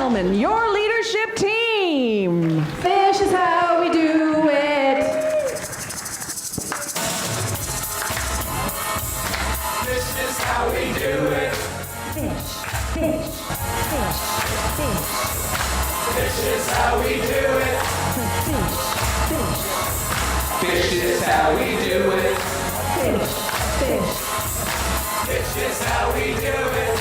gentlemen, your leadership team. Fish is how we do it. Fish is how we do it. Fish, fish, fish, fish. Fish is how we do it. Fish, fish. Fish is how we do it. Fish, fish. Fish is how we do it.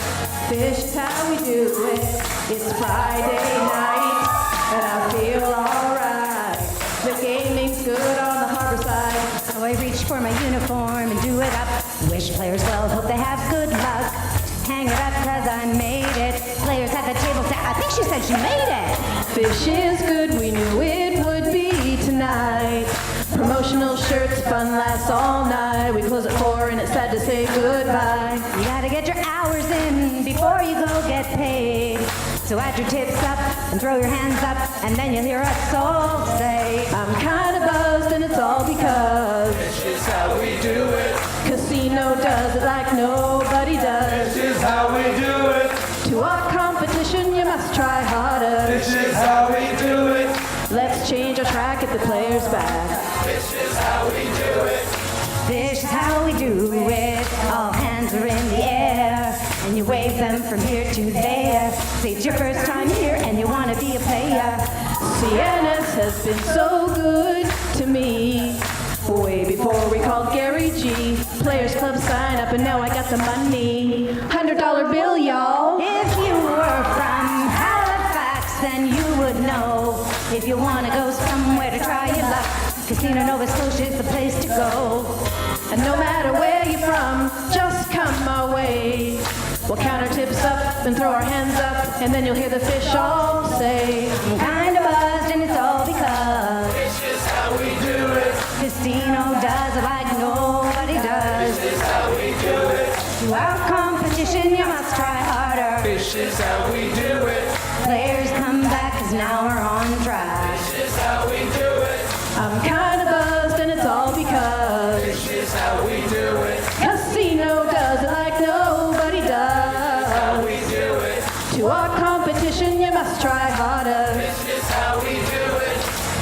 Fish is how we do it. It's Friday night, and I feel alright. The gaming's good on the harbor side. So I reach for my uniform and do it up. Wish players well, hope they have good luck. Hang it up cause I made it. Players at the table say, I think she said she made it. Fish is good, we knew it would be tonight. Promotional shirts, fun lasts all night. We close at 4 and it's sad to say goodbye. You gotta get your hours in before you go get paid. So add your tips up and throw your hands up, and then you'll hear us all say, I'm kinda buzzed and it's all because Fish is how we do it. Casino does it like nobody does. Fish is how we do it. To our competition you must try harder. Fish is how we do it. Let's change our track at the player's back. Fish is how we do it. Fish is how we do it. All hands are in the air, and you wave them from here to there. Say it's your first time here and you want to be a player. CNS has been so good to me. Way before we called Gary G. Players Club sign up and now I got the money. $100 bill, y'all. If you were from Halifax, then you would know. If you want to go somewhere to try your luck, Casino Nova Scotia is the place to go. And no matter where you're from, just come my way. We'll count our tips up and throw our hands up, and then you'll hear the fish all say, I'm kind of buzzed and it's all because Fish is how we do it. Casino does it like nobody does. Fish is how we do it. To our competition you must try harder. Fish is how we do it. Players come back cause now we're on track. Fish is how we do it. I'm kinda buzzed and it's all because Fish is how we do it. Casino does it like nobody How does. we do it. To our competition you must try harder. Fish is how we do it.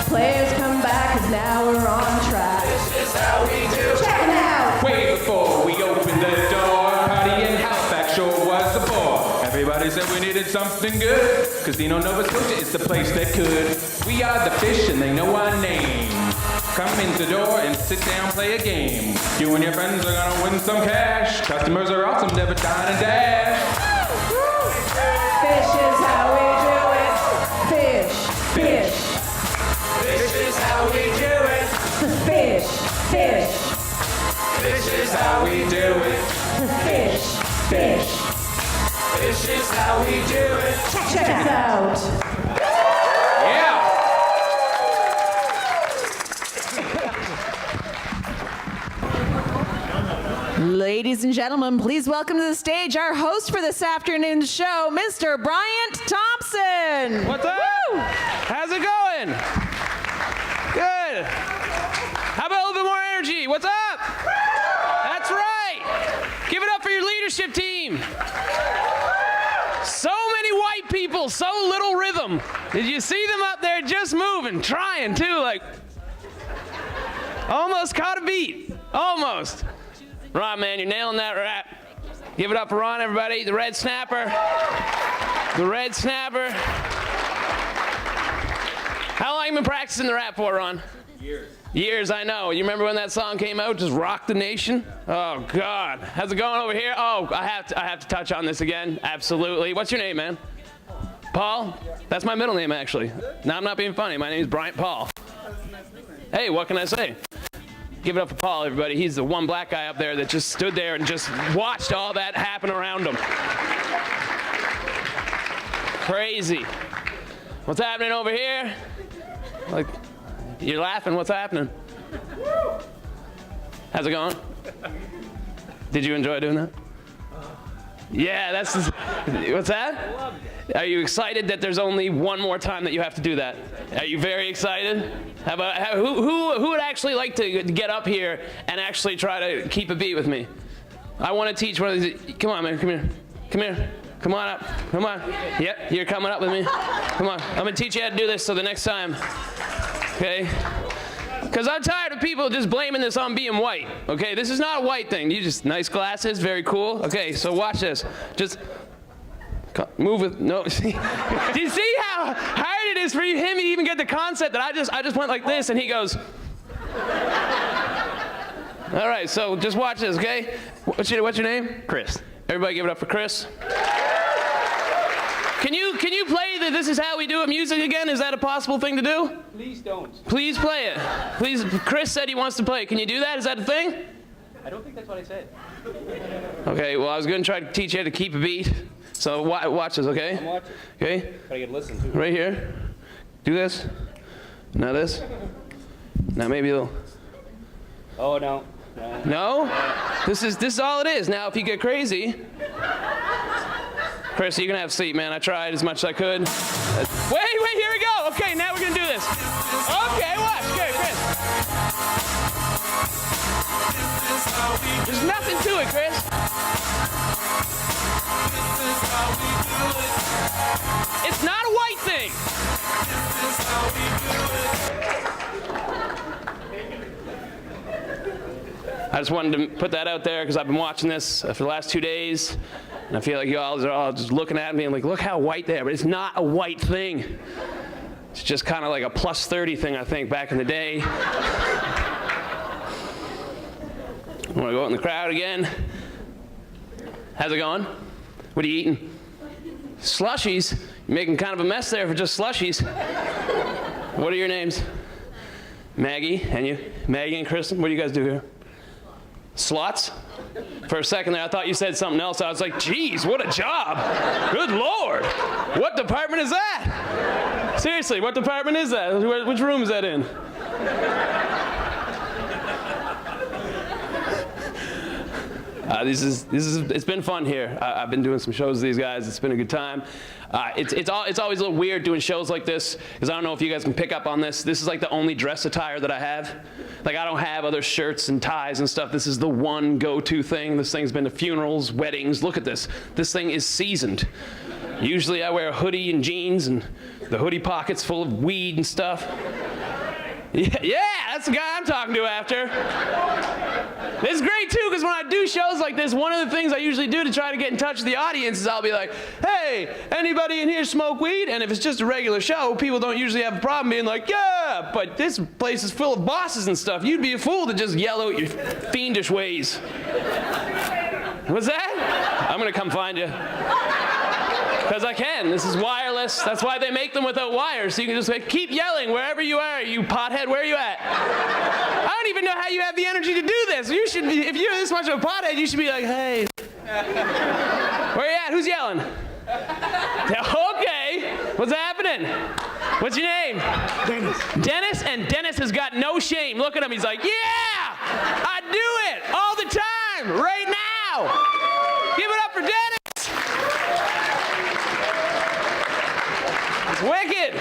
Players come back cause now we're on track. Fish is how we do it. Check it out! Way before we opened the door, party in Halifax sure was a bore. Everybody said we needed something good. Casino Nova Scotia is the place that could. We are the fish and they know our name. Come in the door and sit down, play a game. You and your friends are gonna win some cash. Customers are awesome, never dine and dash. Fish is how we do it. Fish, fish, Fish is how we do it. fish, fish, Fish is how we do it. fish, fish. Fish is how we do it. Check us out. Yeah! Ladies and gentlemen, please welcome to the stage our host for this afternoon's show, Mr. Bryant Thompson. What's up? Woo! How's it going? Good. How about a little bit more energy? What's up? That's right. Give it up for your leadership team. So many white people, so little rhythm. Did you see them up there just moving, trying too, like almost caught a beat. Almost. Ron, man, you're nailing that rap. Give it up for Ron, everybody. The red snapper. The red snapper. How long have you been practicing the rap for, Ron? Years. Years, I know. You remember when that song came out? Just rocked the nation? Oh, God. How's it going over here? Oh, I have to touch on this again. Absolutely. What's your name, man? Paul? That's my middle name, actually. No, I'm not being funny. My name is Bryant Paul. Hey, what can I say? Give it up for Paul, everybody. He's the one black guy up there that just stood there and just watched all that happen around him. Crazy. What's happening over here? Like, you're laughing. What's happening? How's it going? Did you enjoy doing that? Yeah, that's... What's that? Are you excited that there's only one more time that you have to do that? Are you very excited? How about who would actually like to get up here and actually try to keep a beat with me? I want to teach one of these. Come on, man. Come here. Come here. Come on up. Come on. Yep, you're coming up with me. Come on. I'm going to teach you how to do this so the next time. Okay? Because I'm tired of people just blaming this on being white. Okay? This is not a white thing. You just, nice glasses, very cool. Okay, so watch this. Just move with, no. See? Do you see how hard it is for him to even get the concept that I just went like this and he goes. All right, so just watch this, okay? What's your name? Chris. Everybody give it up for Chris. Can you play the This Is How We Do It music again? Is that a possible thing to do? Please don't. Please play it. Please, Chris said he wants to play it. Can you do that? Is that a thing? I don't think that's what I said. Okay, well, I was going to try to teach you how to keep a beat. So watch this, okay? I'm watching. Okay? But I get to listen to it. Right here. Do this. Now this. Now maybe you'll... Oh, no. No? This is all it is. Now, if you get crazy... Chris, you can have a seat, man. I tried as much as I could. Wait, here we go. Okay, now we're going to do this. Okay, watch. Okay, Chris. There's nothing to it, Chris. It's not a white thing. I just wanted to put that out there because I've been watching this for the last 2 days, and I feel like you all are all just looking at me and like, look how white they are, but it's not a white thing. It's just kind of like a plus 30 thing, I think, back in the day. I want to go out in the crowd again. How's it going? What are you eating? Slushies? You're making kind of a mess there for just slushies. What are your names? Maggie, and you? Maggie and Kristen, what do you guys do here? Slots? For a second there, I thought you said something else. I was like, geez, what a job. Good Lord. What department is that? Seriously, what department is that? Which room is that in? It's been fun here. I've been doing some shows with these guys. It's been a good time. It's always a little weird doing shows like this because I don't know if you guys can pick up on this. This is like the only dress attire that I have. Like I don't have other shirts and ties and stuff. This is the one go-to thing. This thing's been to funerals, weddings. Look at this. This thing is seasoned. Usually I wear a hoodie and jeans and the hoodie pockets full of weed and stuff. Yeah, that's the guy I'm talking to after. It's great too, because when I do shows like this, one of the things I usually do to try to get in touch with the audience is I'll be like, hey, anybody in here smoke weed? And if it's just a regular show, people don't usually have a problem being like, yeah, but this place is full of bosses and stuff. You'd be a fool to just yell out your fiendish ways. What's that? I'm gonna come find you. Because I can. This is wireless. That's why they make them without wires. So you can just like, keep yelling wherever you are, you pothead, where are you at? I don't even know how you have the energy to do this. You should be, if you're this much of a pothead, you should be like, hey. Where you at? Who's yelling? Okay. What's happening? What's your name? Dennis. Dennis? And Dennis has got no shame. Look at him. He's like, yeah, I do it all the time, right now. Give it up for Dennis. Wicked!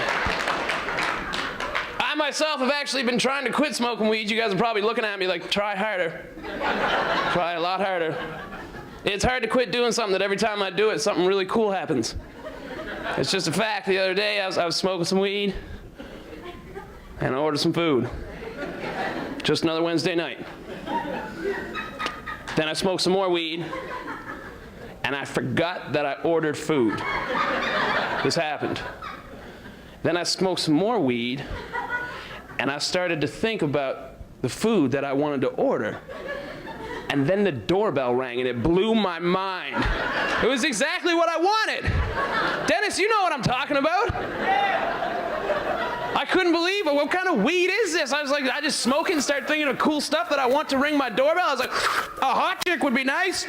I myself have actually been trying to quit smoking weed. You guys are probably looking at me like, try harder. Try a lot harder. It's hard to quit doing something that every time I do it, something really cool happens. It's just a fact. The other day, I was smoking some weed, and I ordered some food. Just another Wednesday night. Then I smoked some more weed, and I forgot that I ordered food. This happened. Then I smoked some more weed, and I started to think about the food that I wanted to order. And then the doorbell rang, and it blew my mind. It was exactly what I wanted. Dennis, you know what I'm talking about. I couldn't believe it. What kind of weed is this? I was like, I just smoke it and start thinking of cool stuff that I want to ring my doorbell. I was like, a hot chick would be nice.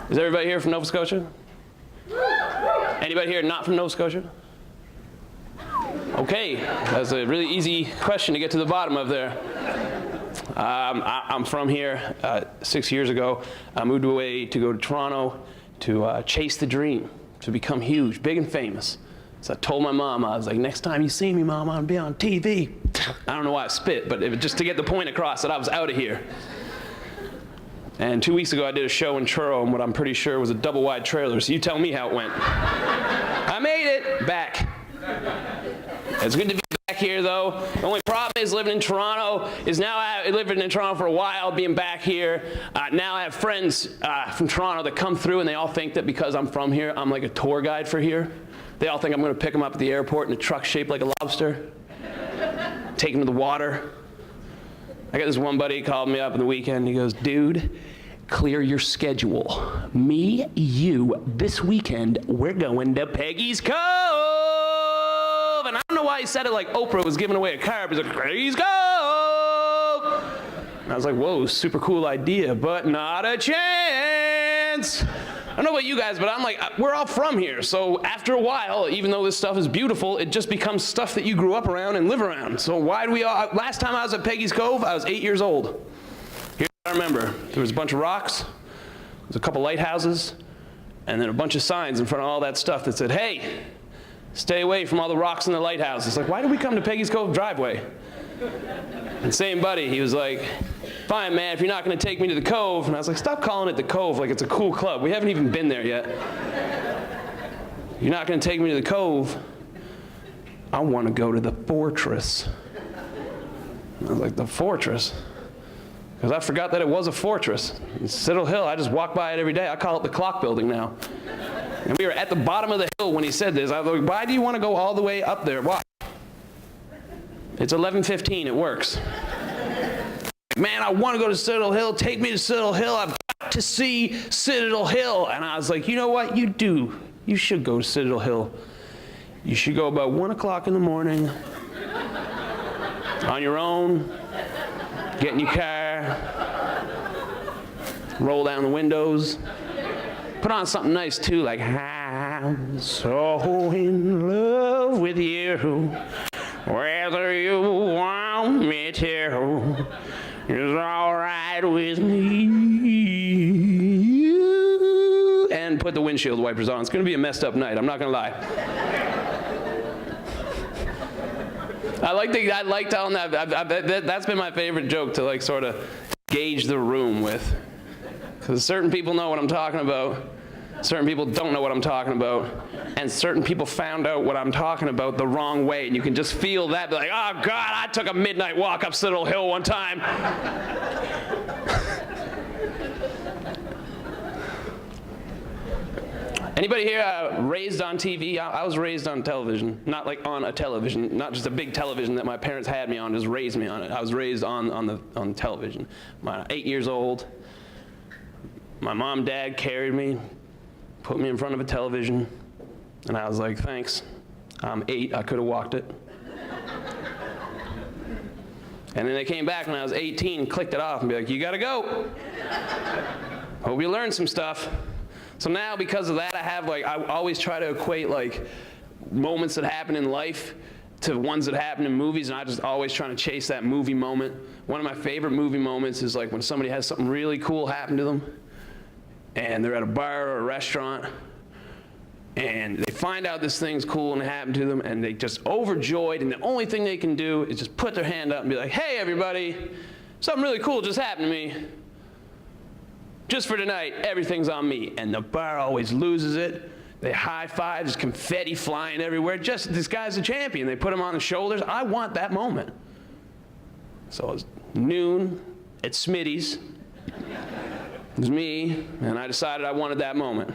Is everybody here from Nova Scotia? Anybody here not from Nova Scotia? Okay, that's a really easy question to get to the bottom of there. I'm from here. 6 years ago, I moved away to go to Toronto to chase the dream, to become huge, big and famous. So I told my mom, I was like, next time you see me, Mom, I'm gonna be on TV. I don't know why I spit, but it was just to get the point across that I was out of here. And 2 weeks ago, I did a show in Truro in what I'm pretty sure was a double-wide trailer, so you tell me how it went. I made it back. It's good to be back here, though. The only problem is living in Toronto is now living in Toronto for a while, being back here. Now I have friends from Toronto that come through, and they all think that because I'm from here, I'm like a tour guide for here. They all think I'm going to pick them up at the airport in a truck shaped like a lobster, take them to the water. I got this one buddy called me up on the weekend. He goes, dude, clear your schedule. Me, you, this weekend, we're going to Peggy's Cove. And I don't know why he said it like Oprah was giving away a car. He's like, Peggy's Cove. And I was like, whoa, super cool idea, but not a chance. I don't know about you guys, but I'm like, we're all from here. So after a while, even though this stuff is beautiful, it just becomes stuff that you grew up around and live around. So why do we all, last time I was at Peggy's Cove, I was 8 years old. Here's what I remember. There was a bunch of rocks, there was a couple lighthouses, and then a bunch of signs in front of all that stuff that said, hey, stay away from all the rocks and the lighthouses. Like, why did we come to Peggy's Cove driveway? And same buddy, he was like, fine, man, if you're not going to take me to the Cove. And I was like, stop calling it the Cove like it's a cool club. We haven't even been there yet. You're not going to take me to the Cove. I want to go to the Fortress. And I was like, the Fortress? Because I forgot that it was a fortress. It's Citadel Hill. I just walk by it every day. I call it the Clock Building now. And we were at the bottom of the hill when he said this. I was like, why do you want to go all the way up there? Why? It's 11:15, it works. Man, I want to go to Citadel Hill. Take me to Citadel Hill. I've got to see Citadel Hill. And I was like, you know what? You do. You should go to Citadel Hill. You should go about 1 o'clock in the morning on your own, get in your car, roll down the windows, put on something nice too, like, I'm so in love with you. Whether you want me to is all right with me. And put the windshield wipers on. It's going to be a messed up night. I'm not going to lie. I like telling that. That's been my favorite joke to like sort of gauge the room with. Because certain people know what I'm talking about. Certain people don't know what I'm talking about, and certain people found out what I'm talking about the wrong way, and you can just feel that, be like, oh God, I took a midnight walk up Citadel Hill one time. Anybody here raised on TV? I was raised on television, not like on a television, not just a big television that my parents had me on, just raised me on it. I was raised on television. I'm 8 years old. My mom and dad carried me, put me in front of a television, and I was like, thanks. I'm 8, I could have walked it. And then they came back when I was 18, clicked it off, and be like, you gotta go. Hope you learned some stuff. So now, because of that, I always try to equate like moments that happen in life to ones that happen in movies, and I just always trying to chase that movie moment. One of my favorite movie moments is like when somebody has something really cool happen to them, and they're at a bar or a restaurant, and they find out this thing's cool and it happened to them, and they just overjoyed, and the only thing they can do is just put their hand up and be like, hey everybody, something really cool just happened to me. Just for tonight, everything's on me. And the bar always loses it. They high five, there's confetti flying everywhere. Just, this guy's a champion. They put him on the shoulders. I want that moment. So it was noon at Smitty's. It was me, and I decided I wanted that moment.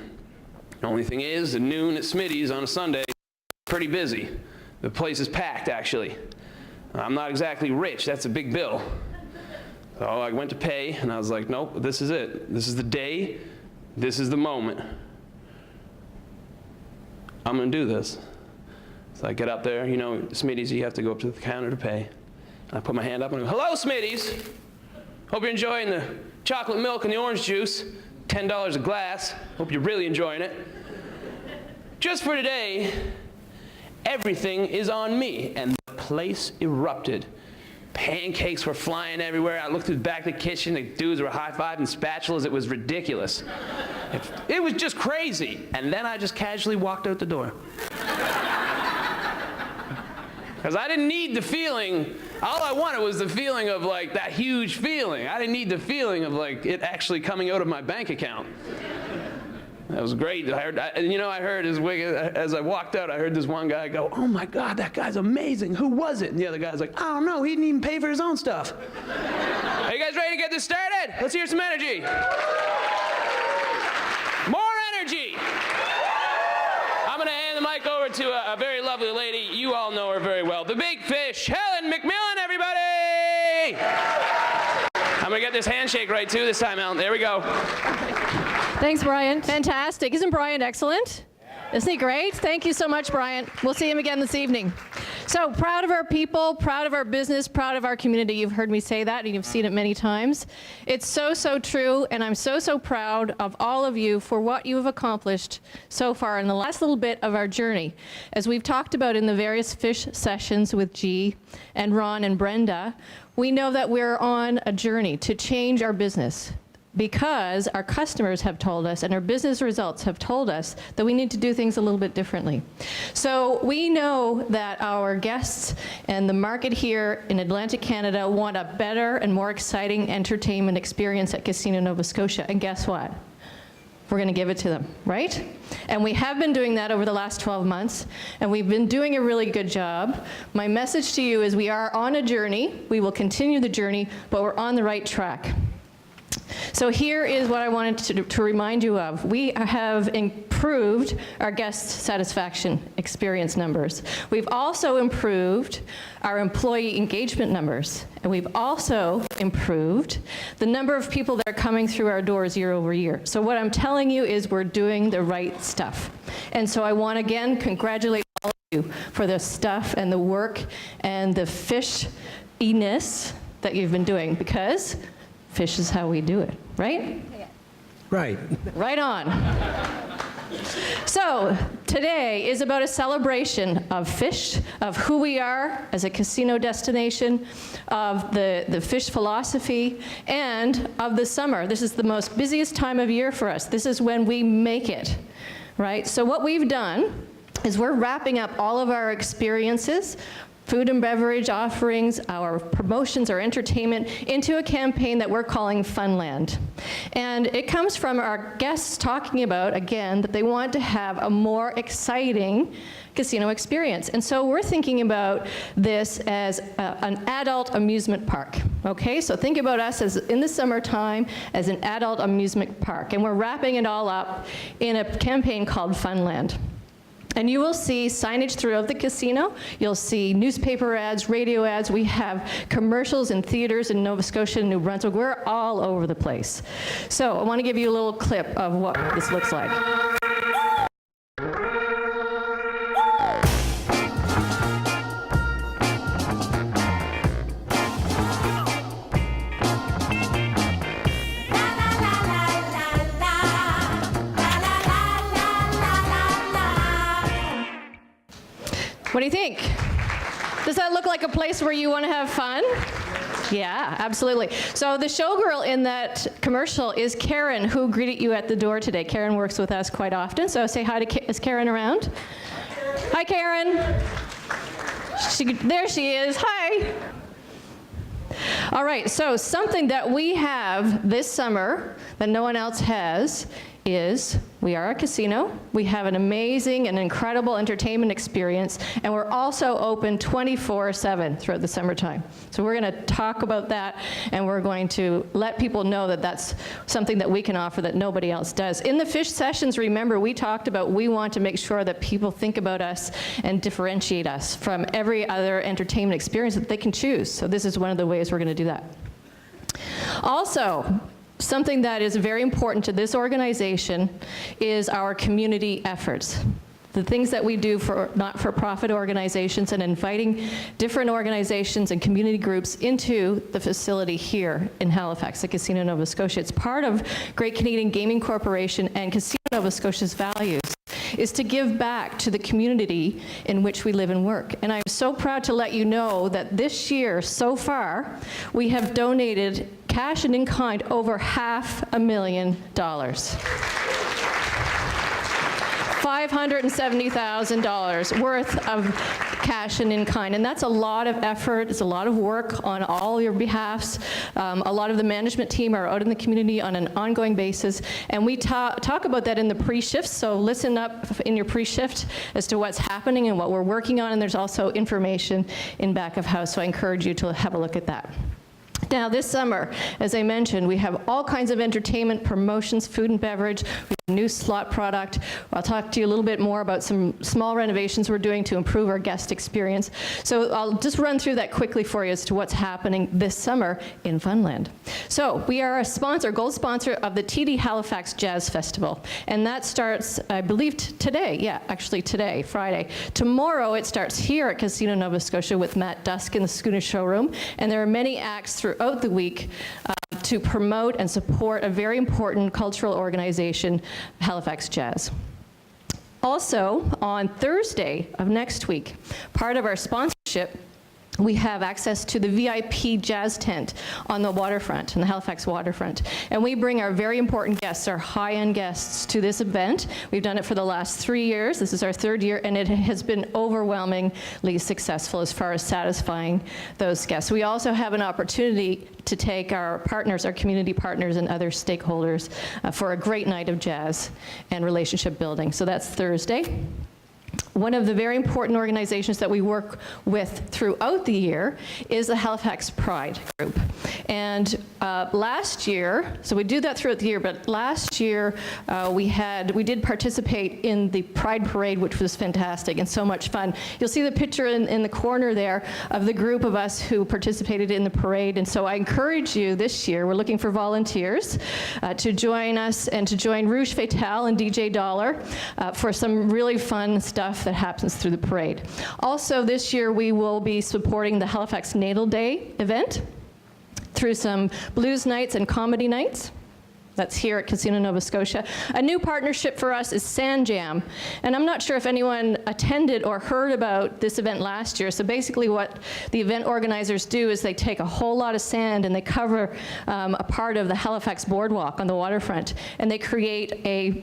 The only thing is, at noon at Smitty's on a Sunday, pretty busy. The place is packed, actually. I'm not exactly rich. That's a big bill. So I went to pay, and I was like, nope, this is it. This is the day. This is the moment. I'm going to do this. So I get up there. You know, Smitty's, you have to go up to the counter to pay. And I put my hand up and I go, hello, Smitty's. Hope you're enjoying the chocolate milk and the orange juice. $10 a glass. Hope you're really enjoying it. Just for today, everything is on me. And the place erupted. Pancakes were flying everywhere. I looked through the back of the kitchen. The dudes were high-fiving spatulas. It was ridiculous. It was just crazy. And then I just casually walked out the door. Because I didn't need the feeling. All I wanted was the feeling of like that huge feeling. I didn't need the feeling of like it actually coming out of my bank account. That was great. I heard as I walked out, I heard this one guy go, "Oh my God, that guy's amazing. Who was it?" And the other guy's like, "I don't know. He didn't even pay for his own stuff." Are you guys ready to get this started? Let's hear some energy. More energy. I'm going to hand the mic over to a very lovely lady. You all know her very well. The Big Fish, Helen McMillan, everybody. I'm going to get this handshake right, too, this time, Helen. There we go. Thanks, Brian. Fantastic. Isn't Brian excellent? Isn't he great? Thank you so much, Brian. We'll see him again this evening. So proud of our people, proud of our business, proud of our community. You've heard me say that, and you've seen it many times. It's so, so true, and I'm so, so proud of all of you for what you have accomplished so far in the last little bit of our journey. As we've talked about in the various FiSH sessions with G and Ron and Brenda, we know that we're on a journey to change our business, because our customers have told us and our business results have told us that we need to do things a little bit differently. So we know that our guests and the market here in Atlantic Canada want a better and more exciting entertainment experience at Casino Nova Scotia. And guess what? We're going to give it to them, right? And we have been doing that over the last 12 months, and we've been doing a really good job. My message to you is we are on a journey. We will continue the journey, but we're on the right track. So here is what I wanted to remind you of. We have improved our guest satisfaction experience numbers. We've also improved our employee engagement numbers. And we've also improved the number of people that are coming through our doors year over year. So what I'm telling you is we're doing the right stuff. And so I want to again congratulate all of you for the stuff and the work and the fish-iness that you've been doing, because fish is how we do it, right? Right. Right on. So today is about a celebration of fish, of who we are as a casino destination, of the fish philosophy, and of the summer. This is the most busiest time of year for us. This is when we make it, right? So what we've done is we're wrapping up all of our experiences, food and beverage offerings, our promotions, our entertainment, into a campaign that we're calling Funland. And it comes from our guests talking about, again, that they want to have a more exciting casino experience. And so we're thinking about this as an adult amusement park, okay? So think about us as, in the summertime, as an adult amusement park. And we're wrapping it all up in a campaign called Funland. And you will see signage throughout the casino. You'll see newspaper ads, radio ads. We have commercials in theaters in Nova Scotia and New Brunswick. We're all over the place. So I want to give you a little clip of what this looks like. What do you think? Does that look like a place where you want to have fun? Yeah, absolutely. So the showgirl in that commercial is Karen, who greeted you at the door today. Karen works with us quite often, so say hi to is Karen around? Hi, Karen. There she is. Hi. All right, so something that we have this summer that no one else has is we are a casino. We have an amazing and incredible entertainment experience, and we're also open 24/7 throughout the summertime. So we're going to talk about that, and we're going to let people know that that's something that we can offer that nobody else does. In the FiSH sessions, remember, we talked about we want to make sure that people think about us and differentiate us from every other entertainment experience that they can choose. So this is one of the ways we're going to do that. Also, something that is very important to this organization is our community efforts. The things that we do for not-for-profit organizations and inviting different organizations and community groups into the facility here in Halifax at Casino Nova Scotia. It's part of Great Canadian Gaming Corporation and Casino Nova Scotia's values is to give back to the community in which we live and work. And I'm so proud to let you know that this year, so far, we have donated cash and in kind over $500,000. $570,000 worth of cash and in kind. And that's a lot of effort. It's a lot of work on all your behalfs. A lot of the management team are out in the community on an ongoing basis. And we talk about that in the pre-shift. So listen up in your pre-shift as to what's happening and what we're working on. And there's also information in back of house. So I encourage you to have a look at that. Now, this summer, as I mentioned, we have all kinds of entertainment, promotions, food and beverage. We have a new slot product. I'll talk to you a little bit more about some small renovations we're doing to improve our guest experience. So I'll just run through that quickly for you as to what's happening this summer in Funland. So we are a sponsor, gold sponsor of the TD Halifax Jazz Festival. And that starts, I believe, today. Yeah, actually today, Friday. Tomorrow it starts here at Casino Nova Scotia with Matt Dusk in the Schooner Showroom. And there are many acts throughout the week to promote and support a very important cultural organization, Halifax Jazz. Also, on Thursday of next week, part of our sponsorship, we have access to the VIP jazz tent on the waterfront, on the Halifax waterfront. And we bring our very important guests, our high-end guests, to this event. We've done it for the last 3 years. This is our 3rd year, and it has been overwhelmingly successful as far as satisfying those guests. We also have an opportunity to take our partners, our community partners, and other stakeholders for a great night of jazz and relationship building. So that's Thursday. One of the very important organizations that we work with throughout the year is the Halifax Pride Group. And last year, so we do that throughout the year, but last year we did participate in the Pride Parade, which was fantastic and so much fun. You'll see the picture in the corner there of the group of us who participated in the parade. And so I encourage you this year, we're looking for volunteers to join us and to join Rouge Fatale and DJ Dollar for some really fun stuff that happens through the parade. Also this year we will be supporting the Halifax Natal Day event through some blues nights and comedy nights. That's here at Casino Nova Scotia. A new partnership for us is Sand Jam. And I'm not sure if anyone attended or heard about this event last year. So basically what the event organizers do is they take a whole lot of sand and they cover a part of the Halifax boardwalk on the waterfront. And they create a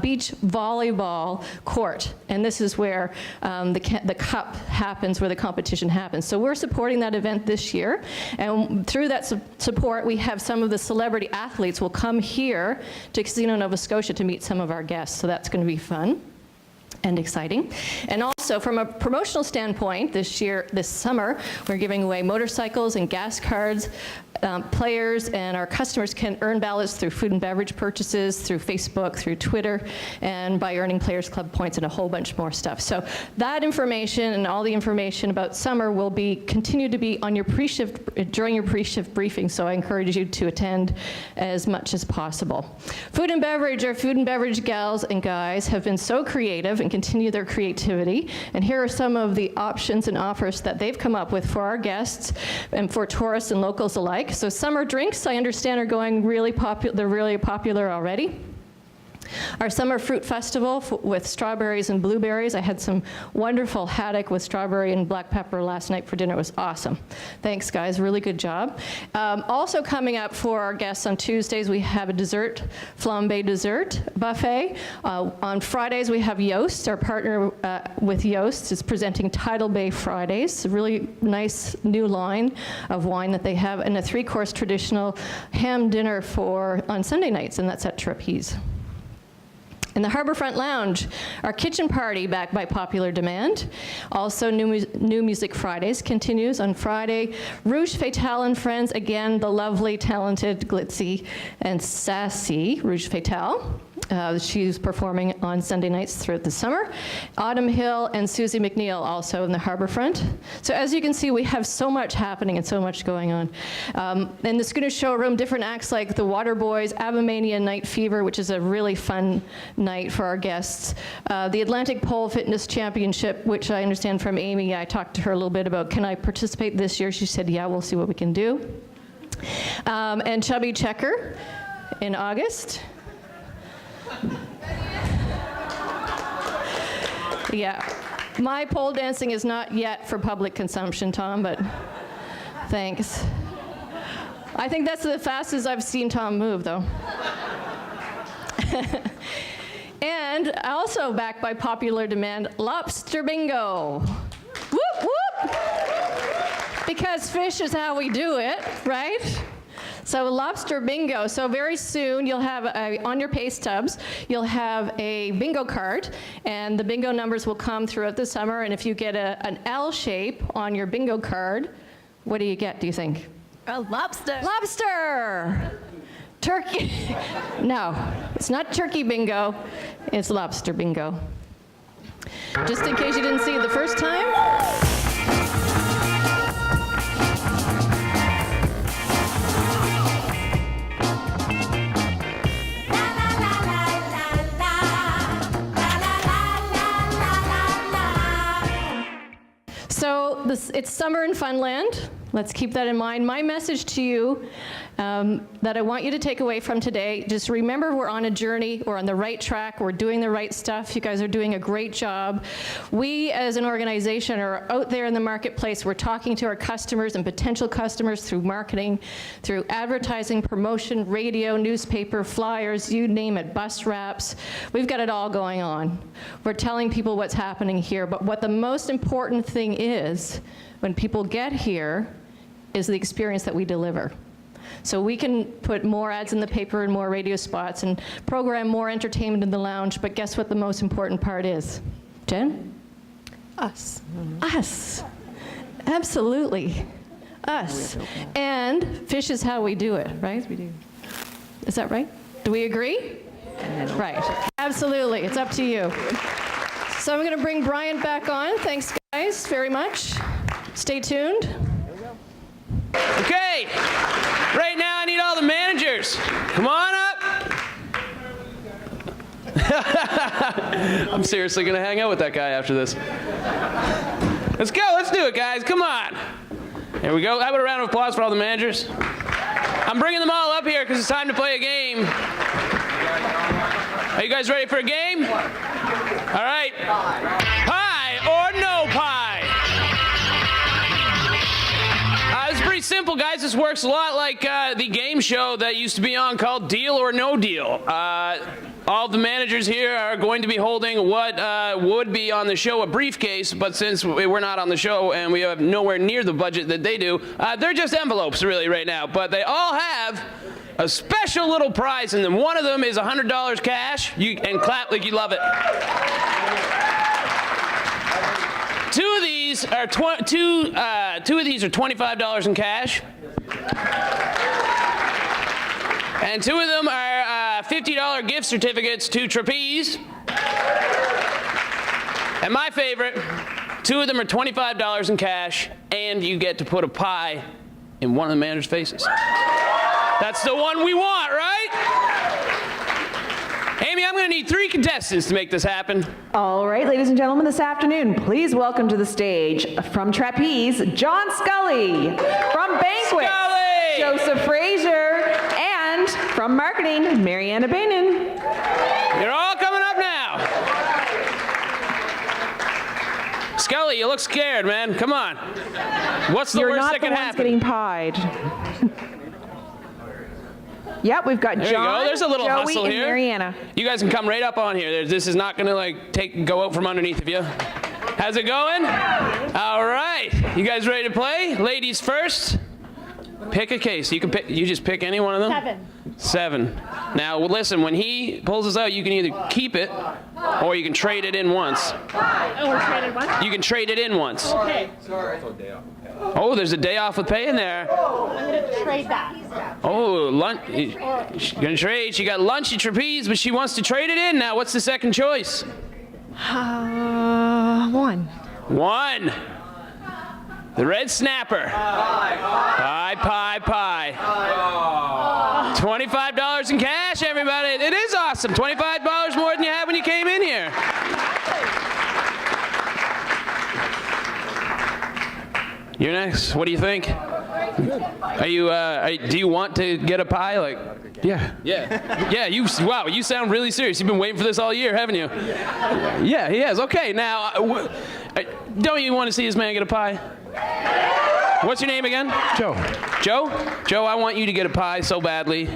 beach volleyball court. And this is where the cup happens, where the competition happens. So we're supporting that event this year. And through that support, we have some of the celebrity athletes will come here to Casino Nova Scotia to meet some of our guests. So that's going to be fun and exciting. And also from a promotional standpoint, this summer, we're giving away motorcycles and gas cards. Players and our customers can earn ballots through food and beverage purchases, through Facebook, through Twitter, and by earning Players Club points and a whole bunch more stuff. So that information and all the information about summer will continue to be on your pre-shift, during your pre-shift briefing, so I encourage you to attend as much as possible. Food and beverage, our food and beverage gals and guys have been so creative and continue their creativity, and here are some of the options and offers that they've come up with for our guests and for tourists and locals alike. So summer drinks, I understand, are going really popular. They're really popular already. Our summer fruit festival with strawberries and blueberries. I had some wonderful haddock with strawberry and black pepper last night for dinner. It was awesome. Thanks, guys. Really good job. Also coming up for our guests on Tuesdays, we have a dessert, flambe dessert buffet. On Fridays, we have Yost. Our partner with Yost is presenting Tidal Bay Fridays. A really nice new line of wine that they have, and a 3-course traditional ham dinner on Sunday nights, and that's at Trapeze. In the Harbourfront Lounge, our kitchen party back by popular demand. Also, New Music Fridays continues on Friday. Rouge Fatale and Friends, again, the lovely, talented, glitzy, and sassy Rouge Fatale. She's performing on Sunday nights throughout the summer. Autumn Hill and Susie McNeil also in the Harbourfront. So as you can see, we have so much happening and so much going on. In the Schooner Showroom, different acts like the Water Boys, Abomania Night Fever, which is a really fun night for our guests. The Atlantic Pole Fitness Championship, which I understand from Amy, I talked to her a little bit about, can I participate this year? She said, yeah, we'll see what we can do. And Chubby Checker in August. Yeah, my pole dancing is not yet for public consumption, Tom, but thanks. I think that's the fastest I've seen Tom move, though. And also back by popular demand, Lobster Bingo. Woo! Whoop, whoop. Because fish is how we do it, right? So lobster bingo. So very soon you'll have, on your pay stubs, you'll have a bingo card, and the bingo numbers will come throughout the summer, and if you get an L shape on your bingo card, what do you get, do you think? A lobster. Lobster! Turkey. No, it's not turkey bingo, it's lobster bingo. Just in case you didn't see it the first time. So it's summer in Funland. Let's keep that in mind. My message to you that I want you to take away from today, just remember we're on a journey, we're on the right track, we're doing the right stuff. You guys are doing a great job. We as an organization are out there in the marketplace. We're talking to our customers and potential customers through marketing, through advertising, promotion, radio, newspaper, flyers, you name it, bus wraps. We've got it all going on. We're telling people what's happening here, but what the most important thing is, when people get here, is the experience that we deliver. So we can put more ads in the paper and more radio spots and program more entertainment in the lounge, but guess what the most important part is? Jen? Us. Us. Absolutely. Us. And fish is how we do it, right? We do. Is that right? Do we agree? Right. Absolutely. It's up to you. So I'm going to bring Brian back on. Thanks, guys, very much. Stay tuned. Okay, right now I need all the managers. Come on up. I'm seriously gonna hang out with that guy after this. Let's go, let's do it, guys, come on. Here we go, how about a round of applause for all the managers? I'm bringing them all up here because it's time to play a game. Are you guys ready for a game? All right, pie or no pie? It's pretty simple, guys. This works a lot like the game show that used to be on called Deal or No Deal. All of the managers here are going to be holding what would be on the show a briefcase, but since we're not on the show and we have nowhere near the budget that they do, they're just envelopes really right now. But they all have a special little prize in them. One of them is $100 cash. And clap like you love it. Two of these are $25 in cash, and two of them are $50 gift certificates to Trapeze. And my favorite, two of them are $25 in cash, and you get to put a pie in one of the manager's faces. That's the one we want, right? Amy, I'm going to need 3 contestants to make this happen. All right, ladies and gentlemen, this afternoon, please welcome to the stage from Trapeze, John Scully. From Banquet, Scully! Joseph Fraser. And from Marketing, Mariana Bainan. You're all coming up now. Scully, you look scared, man. Come on. What's the worst that could happen? You're not the ones getting pied. Yep, we've got There John, you go. There's a little Joey, hustle and here. Mariana. You guys can come right up on here. This is not gonna go out from underneath of you. How's it going? All right. You guys ready to play? Ladies first. Pick a case. You can pick. You just pick any one of them. 7. Now listen. When he pulls this out, you can either keep it, or you can trade it in once. Oh, we're traded once? You can trade it in once. Okay. Oh, there's a day off with pay in there. I'm going to trade that. Oh, lunch. She's gonna trade. She got lunch at Trapeze, but she wants to trade it in now. What's the second choice? 1. 1. The red snapper. Pie, pie, pie. $25 in cash, everybody. It is awesome. $25 more than you had when you came in here. You're next. What do you think? Are you? Do you want to get a pie? Like, yeah. Yeah. Wow. You sound really serious. You've been waiting for this all year, haven't you? Yeah. He has. Okay. Now, don't you want to see this man get a pie? What's your name again? Joe. Joe? Joe, I want you to get a pie so badly,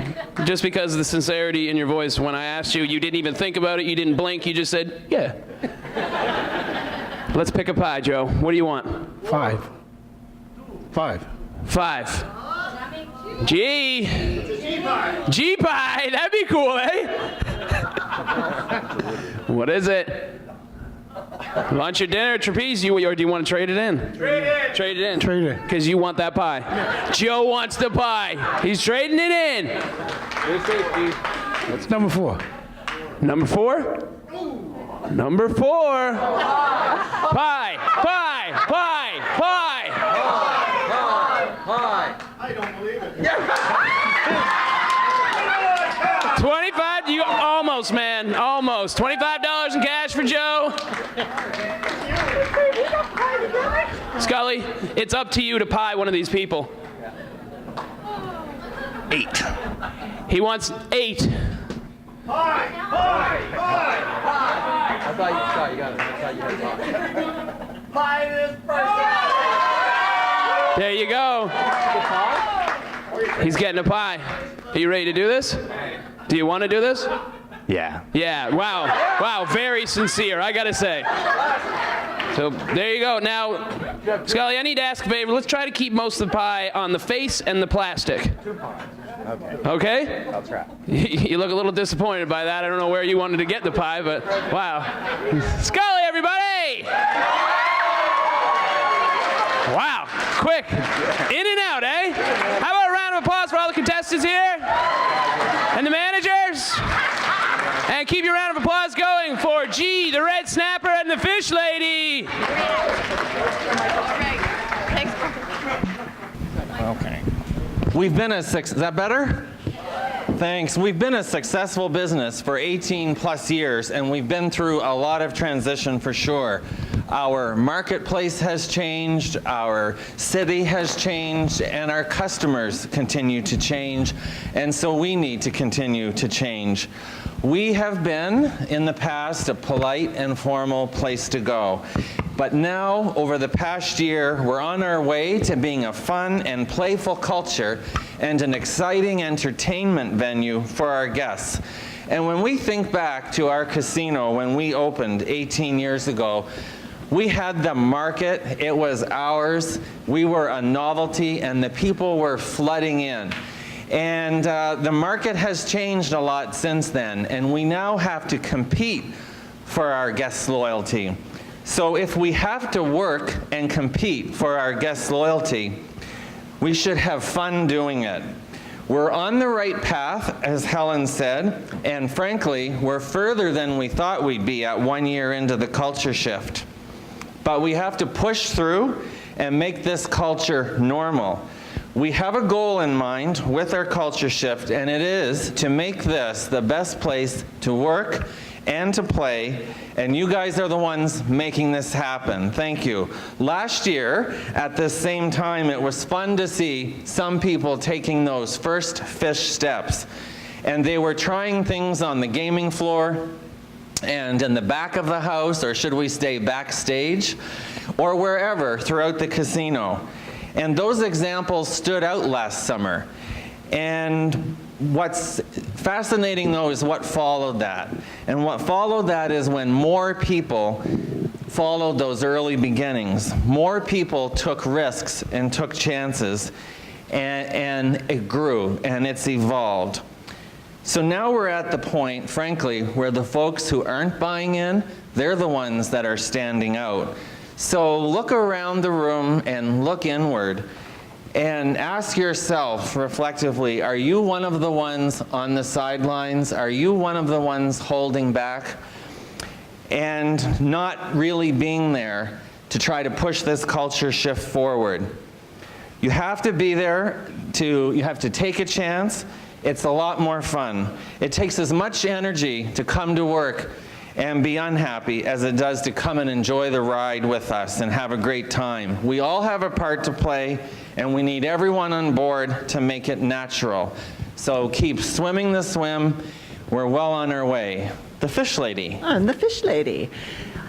just because of the sincerity in your voice. When I asked you, you didn't even think about it. You didn't blink. You just said, yeah. Let's pick a pie, Joe. What do you want? 5. 5. G. G pie. That'd be cool, eh? What is it? Lunch or dinner, trapeze, or do you want to trade it in? Trade it in. Trade it in. Because you want that pie. Joe wants the pie. He's trading it in. It's number 4. Number 4? Number 4. Pie. I don't believe it. 25, you almost, man. Almost. $25 in cash for Joe. Scully, it's up to you to pie one of these people. 8. He wants 8. Pie. I thought you got it. I thought you had it. Pie this person. There you go. He's getting a pie. Are you ready to do this? Do you want to do this? Yeah. Yeah, wow, very sincere, I gotta say. So there you go. Now, Scully, I need to ask a favor. Let's try to keep most of the pie on the face and the plastic. Okay? I'll try. You look a little disappointed by that. I don't know where you wanted to get the pie, but wow. Scully, everybody! Wow, quick. In and out, eh? How about a round of applause for all the contestants here? And the managers? And keep your round of applause going for G, the red snapper, and the fish lady. Okay. We've been is that better? Thanks. We've been a successful business for 18 plus years, and we've been through a lot of transition for sure. Our marketplace has changed, our city has changed, and our customers continue to change, and so we need to continue to change. We have been, in the past, a polite and formal place to go. But now, over the past year, we're on our way to being a fun and playful culture and an exciting entertainment venue for our guests. And when we think back to our casino when we opened 18 years ago, we had the market, it was ours, we were a novelty, and the people were flooding in. And the market has changed a lot since then, and we now have to compete for our guests' loyalty. So if we have to work and compete for our guests' loyalty, we should have fun doing it. We're on the right path, as Helen said, and frankly, we're further than we thought we'd be at 1 year into the culture shift. But we have to push through and make this culture normal. We have a goal in mind with our culture shift, and it is to make this the best place to work and to play, and you guys are the ones making this happen. Thank you. Last year, at this same time, it was fun to see some people taking those first FiSH steps, and they were trying things on the gaming floor and in the back of the house, or should we say backstage, or wherever throughout the casino. And those examples stood out last summer. And what's fascinating, though, is what followed that. And what followed that is when more people followed those early beginnings. More people took risks and took chances, and it grew, and it's evolved. So now we're at the point, frankly, where the folks who aren't buying in, they're the ones that are standing out. So look around the room and look inward and ask yourself reflectively, are you one of the ones on the sidelines? Are you one of the ones holding back and not really being there to try to push this culture shift forward? You have to be there, you have to take a chance. It's a lot more fun. It takes as much energy to come to work and be unhappy as it does to come and enjoy the ride with us and have a great time. We all have a part to play, and we need everyone on board to make it natural. So keep swimming the swim. We're well on our way. The fish lady. I'm the fish lady.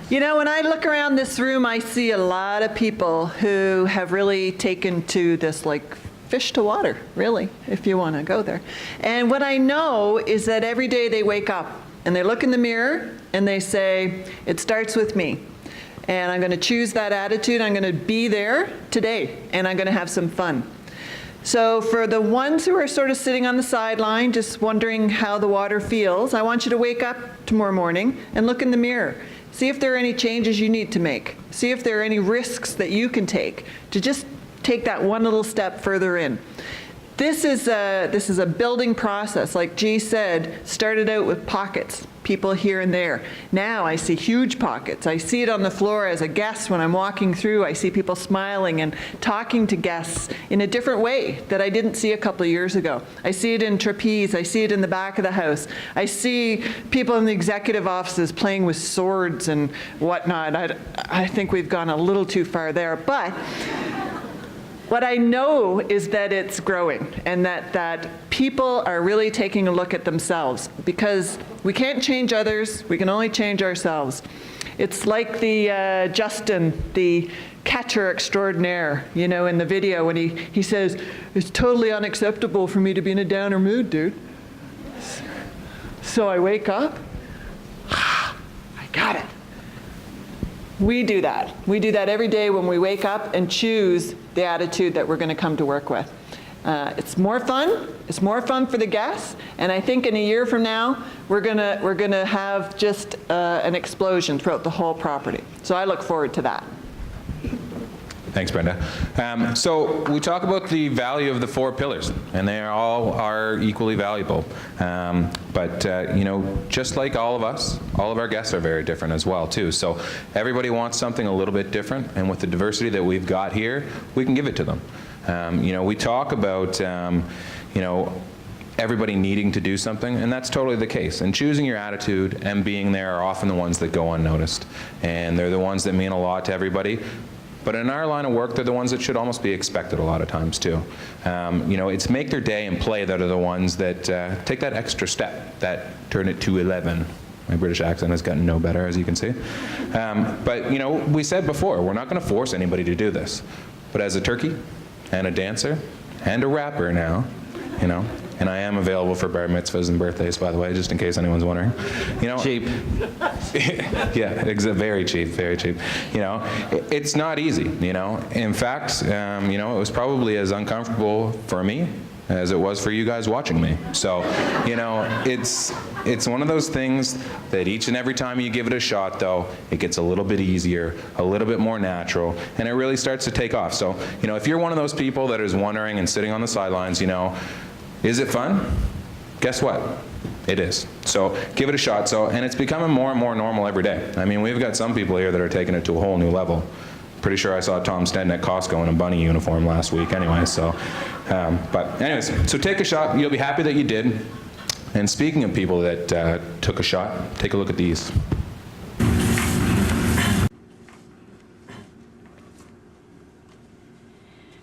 You know, when I look around this room, I see a lot of people who have really taken to this, like, fish to water, really, if you want to go there. And what I know is that every day they wake up and they look in the mirror and they say, it starts with me. And I'm going to choose that attitude. I'm going to be there today, and I'm going to have some fun. So for the ones who are sort of sitting on the sideline, just wondering how the water feels, I want you to wake up tomorrow morning and look in the mirror. See if there are any changes you need to make. See if there are any risks that you can take to just take that one little step further in. This is a building process. Like G said, started out with pockets, people here and there. Now I see huge pockets. I see it on the floor as a guest when I'm walking through. I see people smiling and talking to guests in a different way that I didn't see a couple of years ago. I see it in trapeze. I see it in the back of the house. I see people in the executive offices playing with swords and whatnot. I think we've gone a little too far there, but what I know is that it's growing, and that people are really taking a look at themselves, because we can't change others, we can only change ourselves. It's like the Justin, the catcher extraordinaire, you know, in the video when he says, "It's totally unacceptable for me to be in a downer mood, dude. So I wake up, I got it." We do that. We do that every day when we wake up and choose the attitude that we're going to come to work with. It's more fun. It's more fun for the guests. And I think in a year from now, we're gonna have just an explosion throughout the whole property. So I look forward to that. Thanks, Brenda. So we talk about the value of the 4 pillars, and they all are equally valuable. But you know, just like all of us, all of our guests are very different as well, too. So everybody wants something a little bit different, and with the diversity that we've got here, we can give it to them. You know, we talk about, you know, everybody needing to do something, and that's totally the case. And choosing your attitude and being there are often the ones that go unnoticed, and they're the ones that mean a lot to everybody. But in our line of work, they're the ones that should almost be expected a lot of times too. You know, it's make their day and play that are the ones that take that extra step, that turn it to 11. My British accent has gotten no better, as you can see. But you know, we said before, we're not going to force anybody to do this. But as a turkey and a dancer and a rapper now, you know, and I am available for bar mitzvahs and birthdays, by the way, just in case anyone's wondering. You know, Cheap. Yeah, very cheap, very cheap. You know, it's not easy, you know. In fact, you know, it was probably as uncomfortable for me as it was for you guys watching me. So, you know, it's one of those things that each and every time you give it a shot, though, it gets a little bit easier, a little bit more natural, and it really starts to take off. So, you know, if you're one of those people that is wondering and sitting on the sidelines, you know, is it fun? Guess what? It is. So give it a shot. So, and it's becoming more and more normal every day. I mean, we've got some people here that are taking it to a whole new level. Pretty sure I saw Tom Stenton at Costco in a bunny uniform last week anyway, so. But anyways, so take a shot. You'll be happy that you did. And speaking of people that took a shot, take a look at these.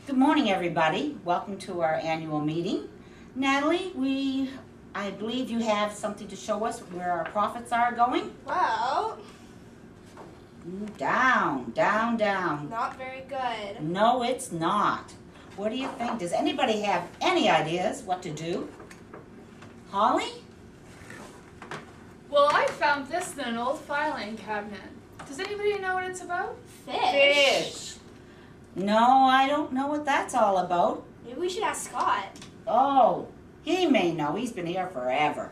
Good morning, everybody. Welcome to our annual meeting. Natalie, I believe you have something to show us where our profits are going. Well, Down, down, down. not very good. No, it's not. What do you think? Does anybody have any ideas what to do? Holly? Well, I found this in an old filing cabinet. Does anybody know what it's about? Fish. No, I don't know what that's all about. Maybe we should ask Scott. Oh, he may know. He's been here forever.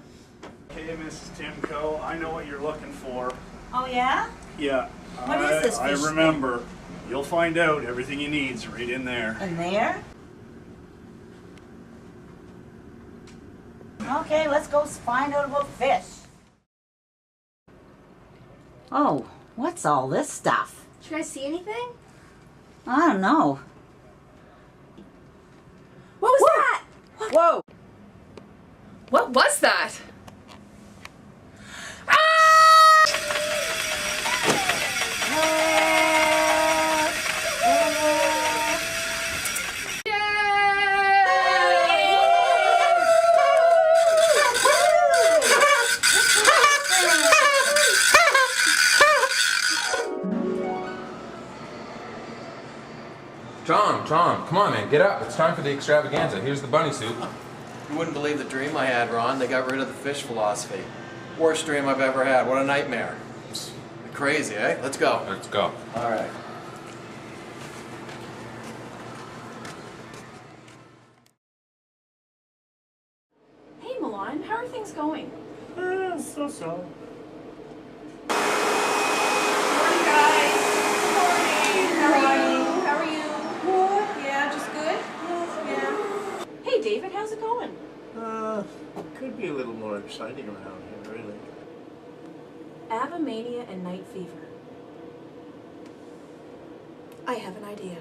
Okay, Mrs. Timko, I know what you're looking for. Oh, yeah? Yeah. What is this I fish remember. You'll find out everything you need's right in there. In there? Okay, let's go find out about fish. Oh, what's all this stuff? Did you guys see anything? I don't know. What was that? Whoa! What was that? Tom, come on, man, get up. It's time for the extravaganza. Here's the bunny suit. You wouldn't believe the dream I had, Ron. They got rid of the fish philosophy. Worst dream I've ever had. What a nightmare. I crazy, eh? Let's go. Let's go. All right. Hey, Milan, how are things going? So. Morning, guys. Morning. How are you? How are you? Good. Yeah, just good? Yeah. Hey, David, how's it going? Could be a little more exciting around here, really. Avomania and night fever. I have an idea.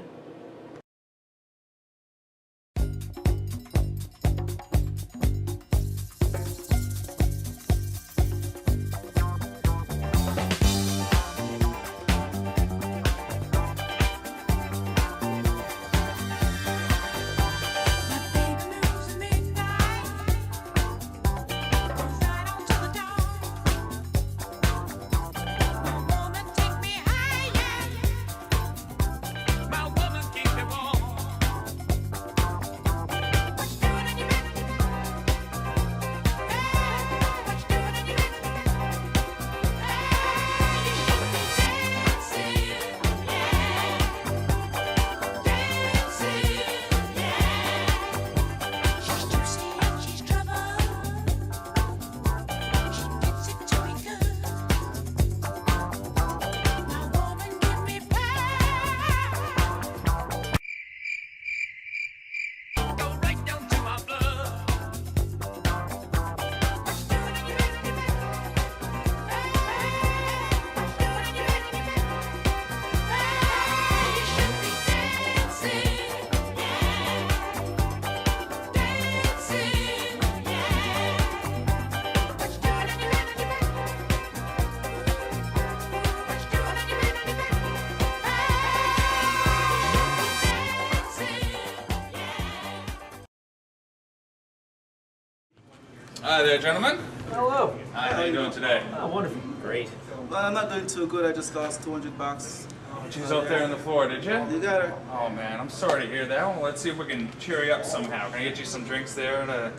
Hi there, gentlemen. Hello. Hi, how are you doing today? Oh, wonderful. Great. Well, I'm not doing too good. I just lost $200. She's out there on the floor, did you? You got her. Oh man, I'm sorry to hear that. Well, let's see if we can cheer you up somehow. Can I get you some drinks there?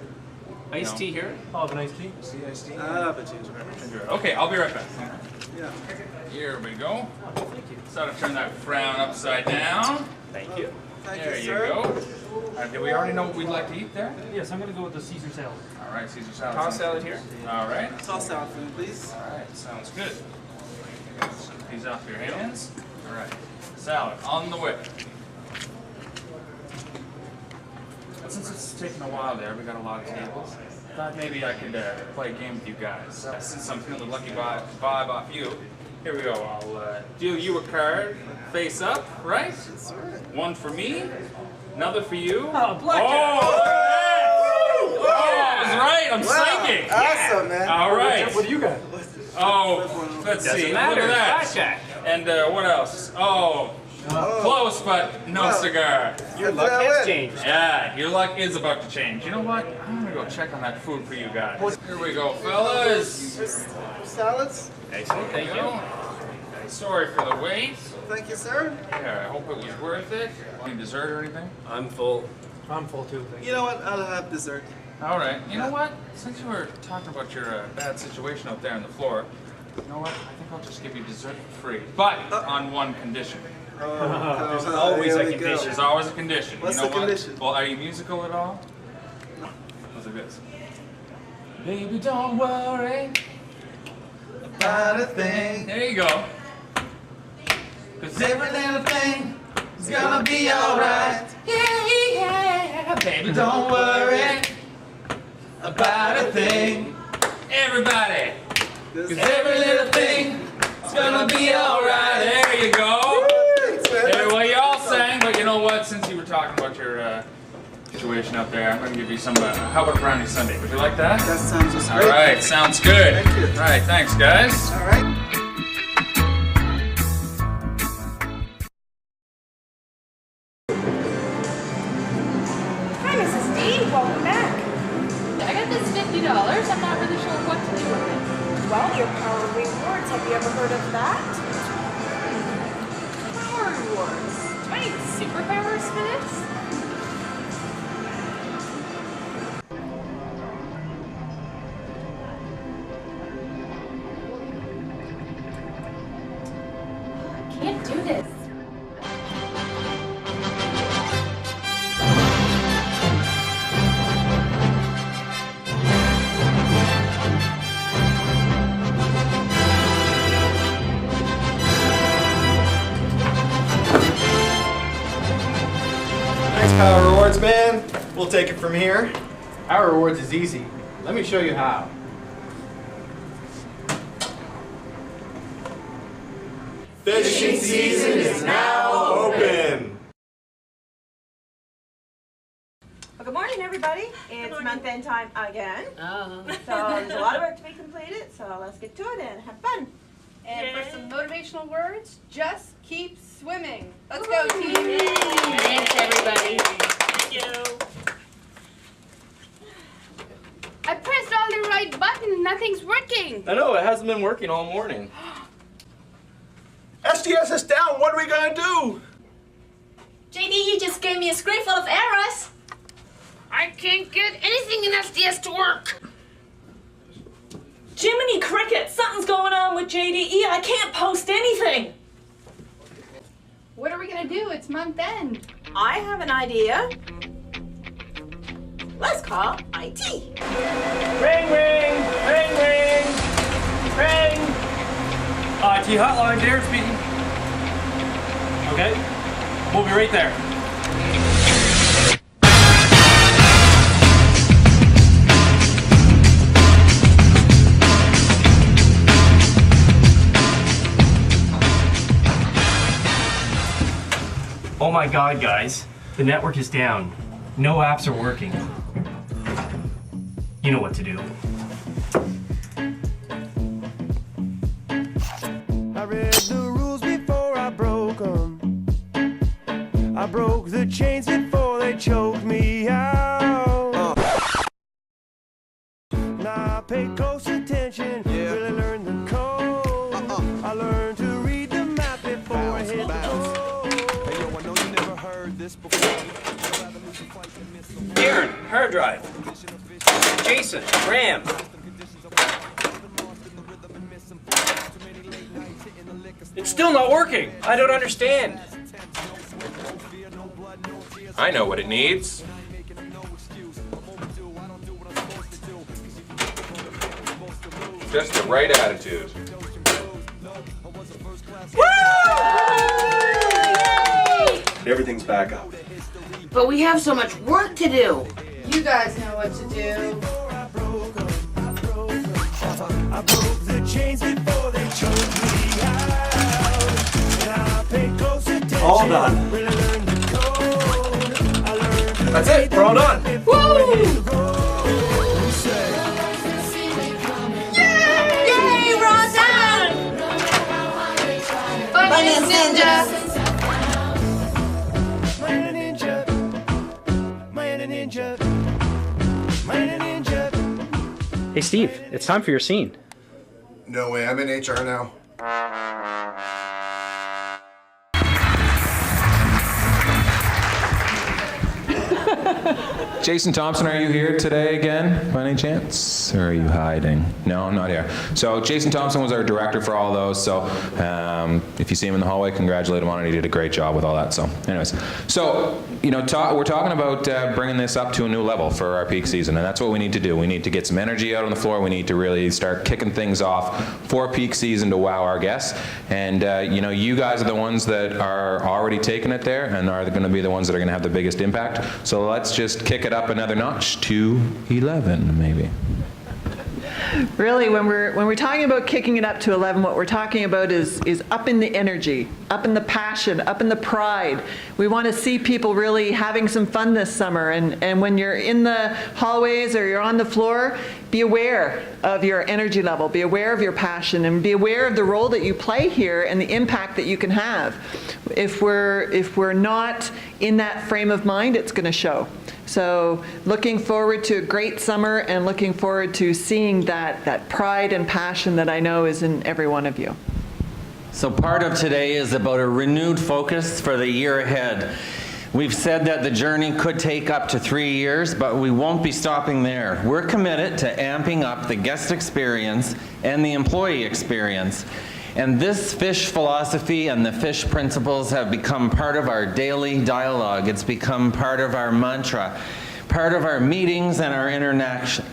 Iced tea here? I'll have an iced tea. Iced tea? I'll have a ginger. Okay, I'll be right back. Yeah. Here we go. Oh, thank you. So to turn that frown upside down. Thank you. There you sir. go. Do we already know what we'd like to eat there? Yes, I'm going to go with the Caesar salad. All right, Caesar salad. Toss salad here. All right. Toss salad for me, please. All right, sounds good. Get these off your hands. All right, salad on the way. But since it's taken a while there, we got a lot of tables. I thought maybe I could play a game with you guys. Since I'm feeling the lucky vibe off you, here we go. I'll deal you a card, face up, right? That's right. One for me, another for you. Oh, blackjack! Oh, I was right. I'm psychic. Awesome, man. All right. What do you got? Oh, let's see. Look matter. at that. Blackjack. And what else? Oh, close, but no cigar. Your luck has changed. Yeah, your luck is about to change. You know what? I'm gonna go check on that food for you guys. Here we go, fellas. Salads? Excellent. Thank you. Sorry for the wait. Thank you, sir. Yeah, I hope it was worth it. Any dessert or anything? I'm full. I'm full too. Thank You know what? I'll have dessert. All right. You know what? Since you were talking about your bad situation out there on the floor, you know what? I think I'll just give you dessert for free, but on one condition. There's always a condition. There's always a condition. What's you know the what? condition? Well, are you musical at all? No. Goes like this. Baby, don't worry About a thing. There you go. 'Cause every little thing is gonna be alright. Yeah, baby, don't worry about a thing. Everybody. 'Cause every little thing is gonna be alright. There you go. Yeah, well, you all sang, but you know what? Since you were talking about your situation out there, I'm going to give you some, how about a brownie sundae? Would you like that? That sounds just great. All right, sounds good. Thank you. All right, thanks, guys. All right. Hi, Mrs. D. Welcome back. I got this $50. I'm not really sure what to do with it. Well, your Power Rewards. Have you ever heard of that? Power Rewards. Do I need superpowers for this? can't do this. Thanks, Power Rewards, man. We'll take it from here. Power Rewards is easy. Let me show you how. Fishing season is now open. Well, good morning, everybody. It's month-end time again. So there's a lot of work to be completed, so let's get to it and have fun. And for some motivational words, just keep swimming. Let's go, team. Thanks, everybody. Thank you. I pressed all the right buttons. Nothing's working. I know, it hasn't been working all morning. SDS is down. What are we gonna do? JD, you just gave me a screen full of errors. I can't get anything in SDS to work. Jiminy Cricket, something's going on with JDE. I can't post anything. What are we gonna do? It's month end. I have an idea. Let's call IT. Ring, ring, ring, ring, ring. IT hotline, Darren speaking. Okay, we'll be right there. Oh my God, guys, the network is down. No apps are working. You know what to do. I read the rules before I broke them. I broke the chains before they choked me out. Now I pay close attention, really learned the code. I learned to read the map before I hit the road. Hey yo, I know you never heard this before. Darren, hard drive. Jason, RAM. It's still not working. I don't understand. I know what it needs. Just the right attitude. Everything's back up. But we have so much work to do. You guys know what to do. I broke the chains before they choked me out. Now I pay close attention. All done. Really learned the code. I learned to That's it, we're all done. Woo! Yay, we're all done. Finance Ninja. Hey, Steve, it's time for your scene. No way, I'm in HR now. Jason Thompson, are you here today again, by any chance? Or are you hiding? No, I'm not here. So Jason Thompson was our director for all those, so if you see him in the hallway, congratulate him on it. He did a great job with all that. So anyways, so you know, we're talking about bringing this up to a new level for our peak season, and that's what we need to do. We need to get some energy out on the floor. We need to really start kicking things off for peak season to wow our guests. And you know, you guys are the ones that are already taking it there and are going to be the ones that are going to have the biggest impact. So let's just kick it up another notch to 11, maybe. Really, when we're talking about kicking it up to 11, what we're talking about is up in the energy, up in the passion, up in the pride. We want to see people really having some fun this summer. And when you're in the hallways or you're on the floor, be aware of your energy level, be aware of your passion, and be aware of the role that you play here and the impact that you can have. If we're not in that frame of mind, it's going to show. So looking forward to a great summer and looking forward to seeing that pride and passion that I know is in every one of you. So part of today is about a renewed focus for the year ahead. We've said that the journey could take up to 3 years, but we won't be stopping there. We're committed to amping up the guest experience and the employee experience. And this fish philosophy and the fish principles have become part of our daily dialogue. It's become part of our mantra, part of our meetings and our interactions,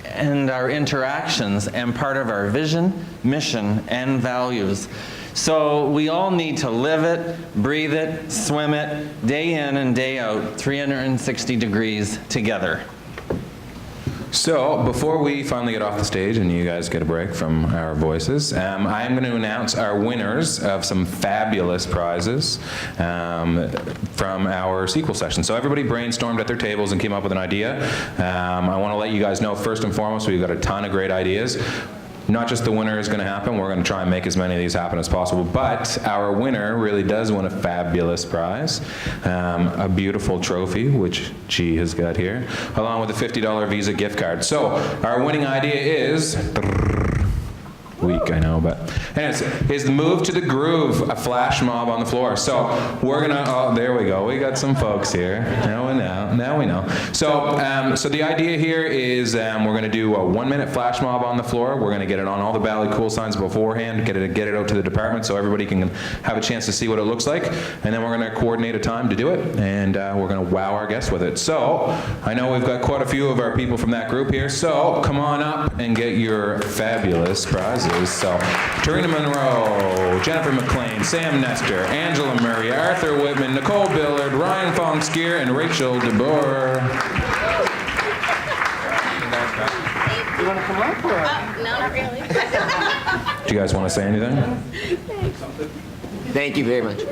and part of our vision, mission, and values. So we all need to live it, breathe it, swim it, day in and day out, 360 degrees together. So, before we finally get off the stage and you guys get a break from our voices, I'm going to announce our winners of some fabulous prizes from our sequel session. So everybody brainstormed at their tables and came up with an idea. I want to let you guys know, first and foremost, we've got a ton of great ideas. Not just the winner is going to happen, we're going to try and make as many of these happen as possible, but our winner really does win a fabulous prize, a beautiful trophy, which G has got here, along with a $50 Visa gift card. So our winning idea is, weak, I know, but anyways, is the Move to the Groove, a flash mob on the floor. So we're gonna, oh, there we go. We got some folks here. Now we know. So, so the idea here is we're gonna do a 1-minute flash mob on the floor. We're gonna get it on all the Valley Cool signs beforehand, get it out to the department so everybody can have a chance to see what it looks like. And then we're gonna coordinate a time to do it, and we're gonna wow our guests with it. So I know we've got quite a few of our people from that group here. So come on up and get your fabulous prizes. So, Tarina Monroe, Jennifer McLean, Sam Nestor, Angela Murray, Arthur Whitman, Nicole Billard, Ryan Fongskier, and Rachel DeBoer. You want to come up? Or? No, not really. Do you guys want to say anything? Thank you very much.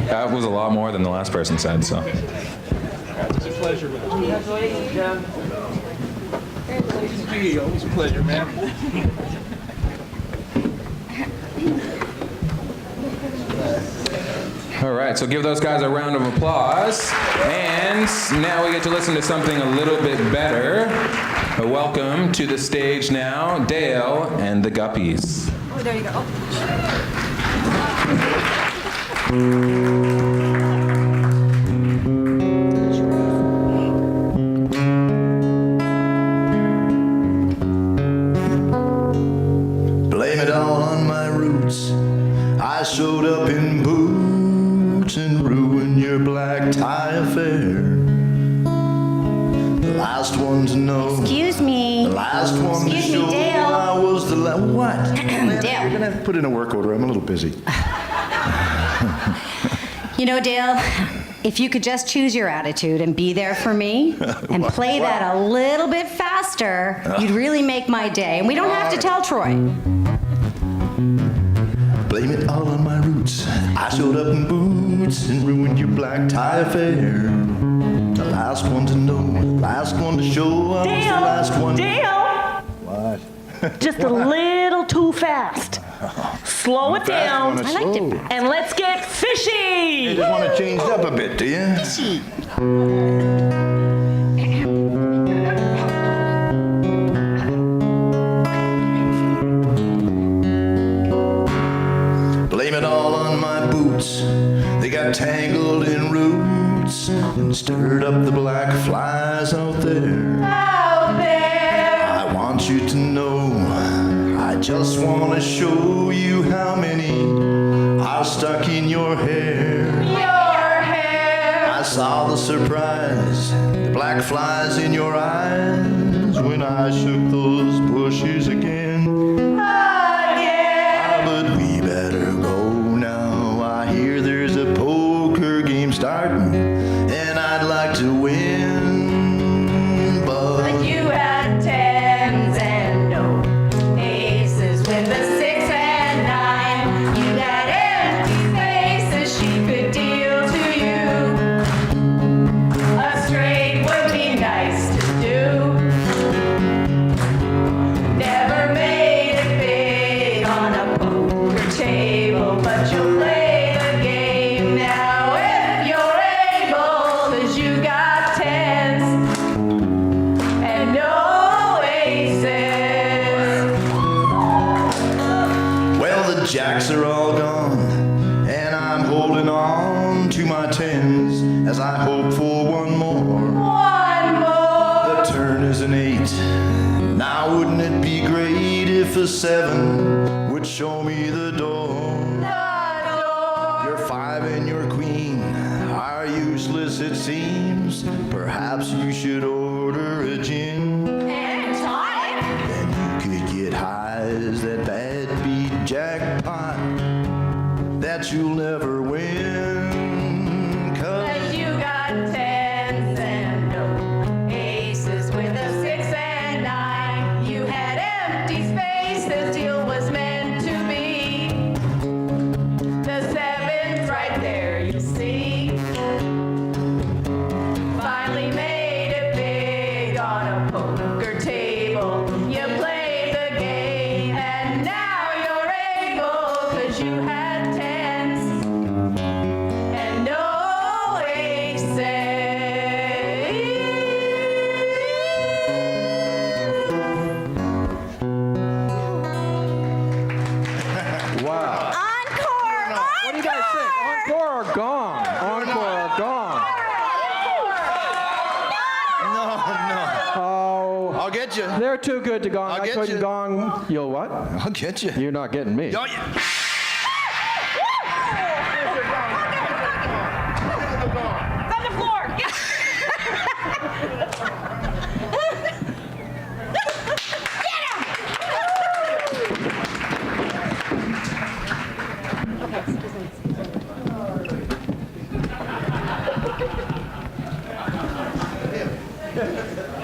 That was a lot more than the last person said, so. It's a pleasure, man. Congratulations, Jeff. It's a pleasure, man. All right, so give those guys a round of applause. And now we get to listen to something a little bit better. Welcome to the stage now, Dale and the Guppies. Oh, there you go. Blame it all on my roots. I showed up in boots and ruined your black tie affair. The last one to know. Excuse me. The last one to show. Dale. I was the last. What? Dale. You're gonna have to put in a work order. I'm a little busy. You know, Dale, if you could just choose your attitude and be there for me and play that a little bit faster, you'd really make my day. And we don't have to tell Troy. Blame it all on my roots. I showed up in boots and ruined your black tie affair. The last one to know, last one to show. I was the last one. Dale! What? Just a little too fast. Slow it down. I liked it. And let's get fishy! You just want to change it up a bit, do you? Fishy. Blame it all on my boots. They got tangled in roots and stirred up the black flies out there. Out there. I want you to know, I just want to show you how many are stuck in your hair. Your hair. I saw the surprise, the black flies in your eyes when I shook those bushes again. But we better go now. I hear there's a poker game starting, and I'd like to win, but You had tens and no aces with the 6 and 9. You had empty spaces she could deal to you. A straight would be nice to do. Never made it big on a poker table, but you'll play the game now if you're able, 'cause you got tens and no aces. well, the jacks are all gone, and I'm holding on to my tens as I hope for one more. One more. The turn is an 8. Now wouldn't it be great if a 7 would show me the door? seems. Perhaps you should order a gin. And tonic. Then you could get high as that bad beat jackpot that you'll never win. 'Cause You got tens and no aces with a 6 and 9. You had empty space, this deal was meant to be. The 7's right there, you see. Finally made it big on a poker table. You played the game and now you're able, 'cause you had tens and no Wow. Encore! What do you guys think? Encore or gone? Encore or gone? No. Oh. I'll get you. They're too good to gong. I'll I get couldn't you. gong. You'll what? I'll get you. You're not getting me. Oh, yeah. It's on the floor!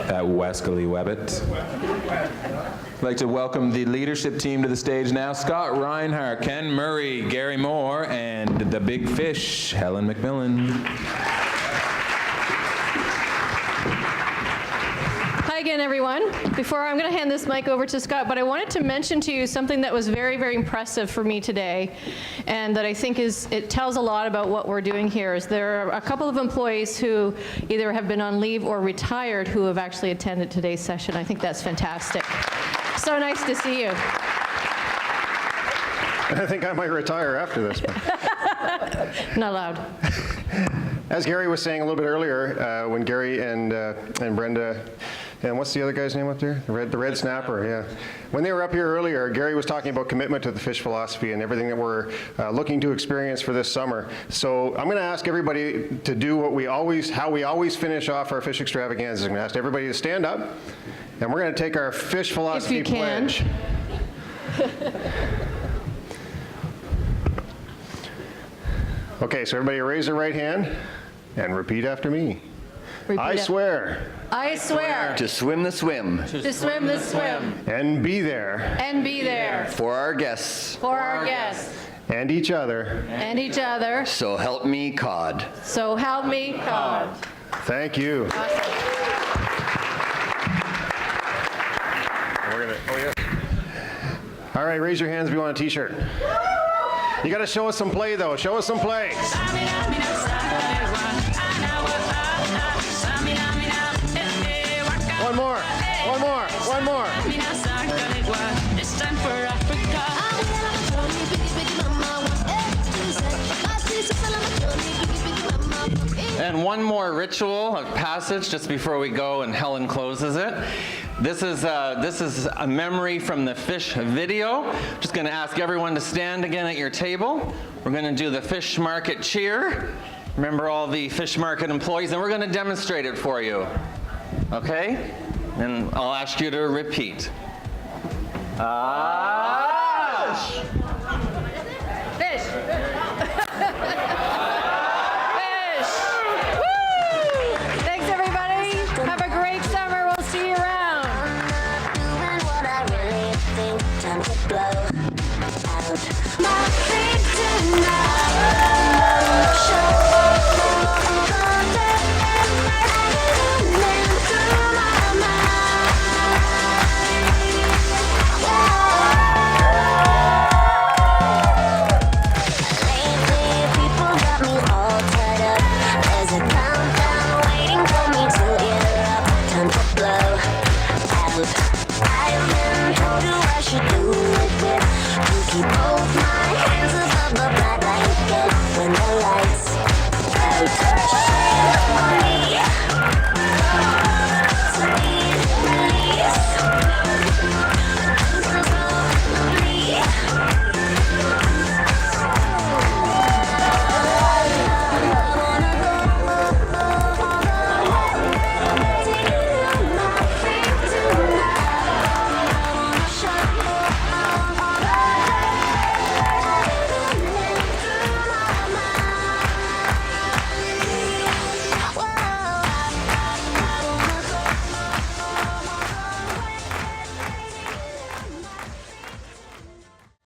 That Wescally Webbit. I'd like to welcome the leadership team to the stage now. Scott Reinhardt, Ken Murray, Gary Moore, and the Big Fish, Helen McMillan. Hi again, everyone. Before I'm going to hand this mic over to Scott, but I wanted to mention to you something that was very, very impressive for me today, and that I think it tells a lot about what we're doing here. Is there are a couple of employees who either have been on leave or retired who have actually attended today's session. I think that's fantastic. So nice to see you. I think I might retire after this. Not allowed. As Gary was saying a little bit earlier, when Gary and Brenda, and what's the other guy's name up there? The red snapper, yeah. When they were up here earlier, Gary was talking about commitment to the fish philosophy and everything that we're looking to experience for this summer. So I'm going to ask everybody to do how we always finish off our fish extravaganzas. I'm going to ask everybody to stand up, and we're going to take our fish philosophy pledge. Okay, so everybody raise their right hand and repeat after me. I swear. I swear. To swim the swim. To swim the swim. And be there. And be there. For our guests. For our guests. And each other. And each other. So help me cod. So help me God. Thank you. All right, raise your hands if you want a t-shirt. You got to show us some play, though. Show us some play. One more. One more. One more. It's time for Africa. And one more ritual of passage just before we go and Helen closes it. This is a memory from the fish video. Just going to ask everyone to stand again at your table. We're going to do the fish market cheer. Remember all the fish market employees, and we're going to demonstrate it for you. Okay? And I'll ask you to repeat. Ah!